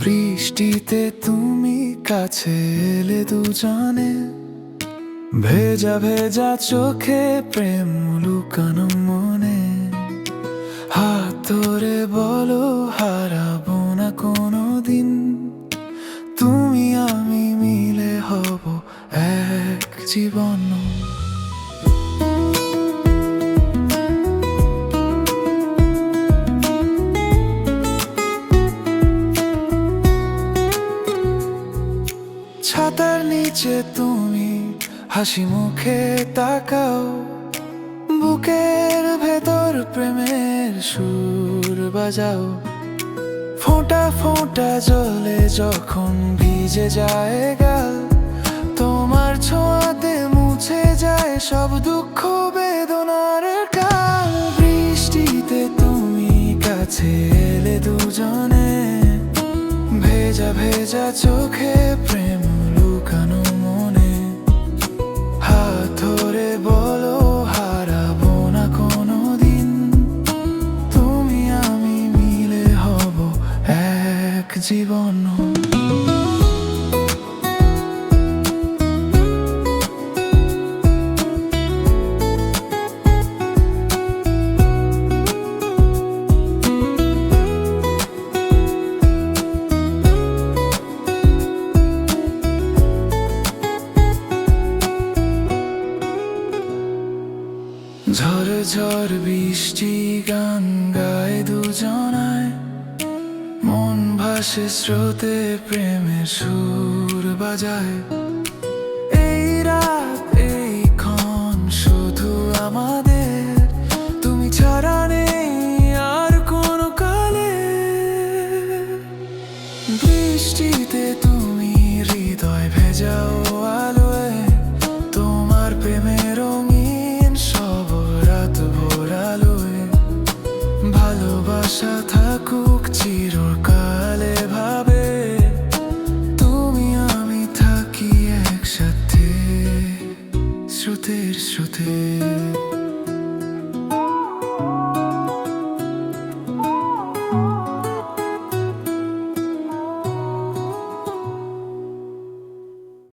বৃষ্টিতে তুমি কাছে এলে দুজনে, ভেজা ভেজা চোখে প্রেম লুকানো মনে। হাত ধরে বলো হারাবো না কোনো দিন, তুমি আমি মিলে হব এক জীবন। ছাতার নিচে তুমি হাসি মুখে তাকাও, বুকের ভেতর প্রেমের সুর বাজাও। ফোঁটা ফোঁটা জলে যখন ভিজে যায় গাল, তোমার ছোঁয়াতে মুছে যায় সব দুঃখ বেদনার কাল। বৃষ্টিতে তুমি কাছে এলে দুজনে, ভেজা ভেজা চোখে প্রেম লুকানো মনে। হাত ধরে বলো হারাবো না কোনো দিন, তুমি আমি মিলে হব এক জীবন। ঝড় ঝড় বৃষ্টি গান গায় দুজনায়, মন ভাসে স্রোতে প্রেমের সুর বাজায়। এই রাত এই ক্ষণ শুধু আমাদের, তুমি ছাড়া নেই আর কোনো কালে। বৃষ্টিতে তুমি হৃদয় ভেজাও আলোয়, তোমার প্রেমের রঙিন সব রাত ভোর আলোয়। ভালোবাসা থাকুক চিরকালে ভাবে, তুমি আমি থাকি একসাথে স্রোতের স্রোতে।